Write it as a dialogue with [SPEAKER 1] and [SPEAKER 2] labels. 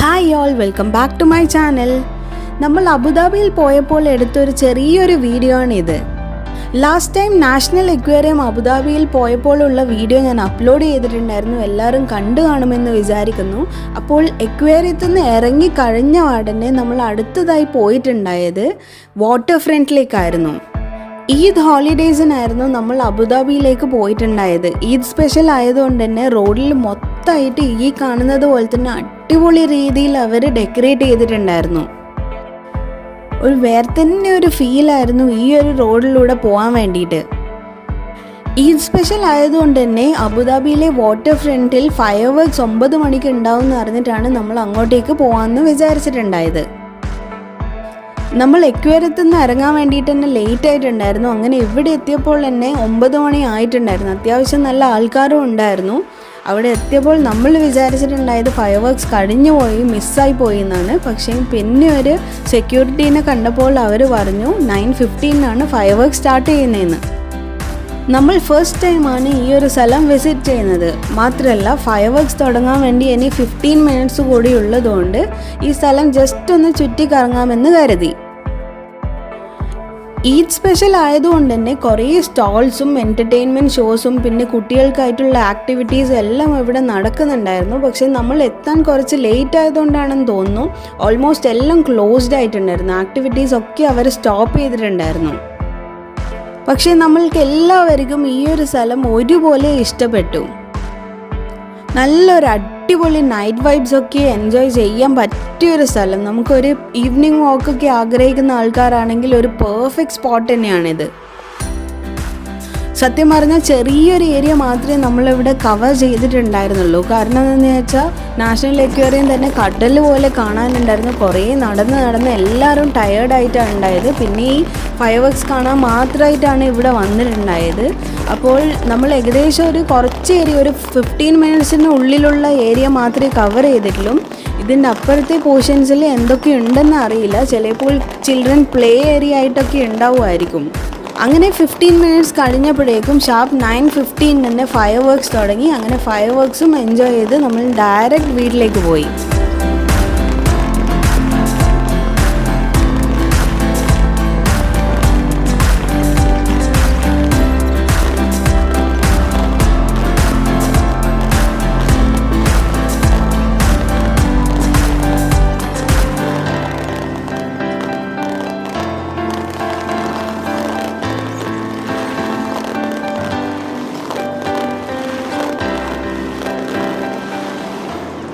[SPEAKER 1] Hi all, welcome back to my channel. നമ്മൾ അബുദാബിയിൽ പോയപ്പോൾ എടുത്തൊരു ചെറിയൊരു വീഡിയോ ആണിത്. ലാസ്റ്റ് ടൈം നാഷണൽ അക്വേറിയം അബുദാബിയിൽ പോയപ്പോഴുള്ള വീഡിയോ ഞാൻ അപ്ലോഡ് ചെയ്തിട്ടുണ്ടായിരുന്നു. എല്ലാവരും കണ്ടു കാണുമെന്ന് വിചാരിക്കുന്നു. അപ്പോൾ അക്വേറിയത്തിൽ നിന്ന് ഇറങ്ങി കഴിഞ്ഞ ഉടനെ നമ്മൾ അടുത്തതായി പോയിട്ടുണ്ടായത് വാട്ടർ ഫ്രണ്ടിലേക്കായിരുന്നു. ഈദ് ഹോളിഡേയ്സിനായിരുന്നു നമ്മൾ അബുദാബിയിലേക്ക് പോയിട്ടുണ്ടായത്. ഈദ് സ്പെഷ്യൽ ആയതുകൊണ്ട് തന്നെ റോഡിൽ മൊത്തമായിട്ട് ഈ കാണുന്നത് പോലെ തന്നെ അടിപൊളി രീതിയിൽ അവർ ഡെക്കറേറ്റ് ചെയ്തിട്ടുണ്ടായിരുന്നു. ഒരു വേറെ തന്നെ ഒരു ഫീലായിരുന്നു ഈ ഒരു റോഡിലൂടെ പോകാൻ വേണ്ടിയിട്ട്. ഈദ് സ്പെഷ്യൽ ആയതുകൊണ്ട് തന്നെ അബുദാബിയിലെ വാട്ടർ ഫ്രണ്ടിൽ ഫയർ വർക്ക്സ് 9 മണിക്ക് ഉണ്ടാവും എന്ന് അറിഞ്ഞിട്ടാണ് നമ്മൾ അങ്ങോട്ടേക്ക് പോകാമെന്ന് വിചാരിച്ചിട്ടുണ്ടായത്. നമ്മൾ അക്വേറിയത്തിൽ നിന്ന് ഇറങ്ങാൻ വേണ്ടിയിട്ട് തന്നെ ലേറ്റ് ആയിട്ടുണ്ടായിരുന്നു. അങ്ങനെ ഇവിടെ എത്തിയപ്പോൾ തന്നെ 9 മണി ആയിട്ടുണ്ടായിരുന്നു. അത്യാവശ്യം നല്ല ആൾക്കാരും ഉണ്ടായിരുന്നു. അവിടെ എത്തിയപ്പോൾ നമ്മൾ വിചാരിച്ചിട്ടുണ്ടായത് ഫയർ വർക്ക്സ് കഴിഞ്ഞു പോയി, മിസ്സായി പോയി എന്നാണ്. പക്ഷേ പിന്നെ ഒരു സെക്യൂരിറ്റീനെ കണ്ടപ്പോൾ അവർ പറഞ്ഞു 9:15 ഫയർ വർക്ക് സ്റ്റാർട്ട് ചെയ്യുന്നതെന്ന്. നമ്മൾ ഫസ്റ്റ് ടൈമാണ് ഈ ഒരു സ്ഥലം വിസിറ്റ് ചെയ്യുന്നത്. മാത്രമല്ല ഫയർ വർക്ക്സ് തുടങ്ങാൻ വേണ്ടി ഇനി 15 മിനിറ്റ്സ് കൂടി ഉള്ളതുകൊണ്ട് ഈ സ്ഥലം ജസ്റ്റ് ഒന്ന് ചുറ്റിക്കറങ്ങാമെന്ന് കരുതി. ഈദ് സ്പെഷ്യൽ ആയതുകൊണ്ട് തന്നെ കുറേ സ്റ്റോൾസും എൻ്റർടൈൻമെൻറ്റ് ഷോസും പിന്നെ കുട്ടികൾക്കായിട്ടുള്ള ആക്ടിവിറ്റീസും എല്ലാം ഇവിടെ നടക്കുന്നുണ്ടായിരുന്നു. പക്ഷേ നമ്മൾ എത്താൻ കുറച്ച് ലേറ്റ് ആയതുകൊണ്ടാണെന്ന് തോന്നുന്നു ഓൾമോസ്റ്റ് എല്ലാം ക്ലോസ്ഡ് ആയിട്ടുണ്ടായിരുന്നു. ആക്ടിവിറ്റീസ് ഒക്കെ അവർ സ്റ്റോപ്പ് ചെയ്തിട്ടുണ്ടായിരുന്നു. പക്ഷേ നമ്മൾക്ക് എല്ലാവർക്കും ഈ ഒരു സ്ഥലം ഒരുപോലെ ഇഷ്ടപ്പെട്ടു. നല്ലൊരു അടിപൊളി നൈറ്റ് വൈബ്സ് ഒക്കെ എൻജോയ് ചെയ്യാൻ പറ്റിയൊരു സ്ഥലം. നമുക്കൊരു ഈവനിങ് വാക്കൊക്കെ ആഗ്രഹിക്കുന്ന ആൾക്കാരാണെങ്കിൽ ഒരു പെർഫെക്റ്റ് സ്പോട്ട് തന്നെയാണിത്. സത്യം പറഞ്ഞാൽ ചെറിയൊരു ഏരിയ മാത്രമേ നമ്മളിവിടെ കവർ ചെയ്തിട്ടുണ്ടായിരുന്നുള്ളൂ. കാരണം എന്താണെന്ന് വെച്ചാൽ നാഷണൽ അക്വേറിയം തന്നെ കടൽ പോലെ കാണാനുണ്ടായിരുന്നു. കുറേ നടന്ന് എല്ലാവരും ടയേർഡായിട്ടാണ് ഉണ്ടായത്. പിന്നെ ഈ ഫയർ വർക്ക്സ് കാണാൻ മാത്രമായിട്ടാണ് ഇവിടെ വന്നിട്ടുണ്ടായത്. അപ്പോൾ നമ്മൾ ഏകദേശം ഒരു കുറച്ച് ഏരിയ, ഒരു 15 മിനിറ്റ്സിന് ഉള്ളിലുള്ള ഏരിയ മാത്രമേ കവർ ചെയ്തിട്ടുള്ളൂ. ഇതിൻ്റെ അപ്പുറത്തെ പോർഷൻസിൽ എന്തൊക്കെ ഉണ്ടെന്ന് അറിയില്ല. ചിലപ്പോൾ ചിൽഡ്രൻ പ്ലേ ഏരിയ ആയിട്ടൊക്കെ ഉണ്ടാവുമായിരിക്കും. അങ്ങനെ 15 മിനിറ്റ്സ് കഴിഞ്ഞപ്പോഴേക്കും ഷാർപ്പ് 9:15 തന്നെ ഫയർ വർക്ക്സ് തുടങ്ങി. അങ്ങനെ ഫയർ വർക്ക്സും എൻജോയ് ചെയ്ത് നമ്മൾ ഡയറക്റ്റ് വീട്ടിലേക്ക് പോയി.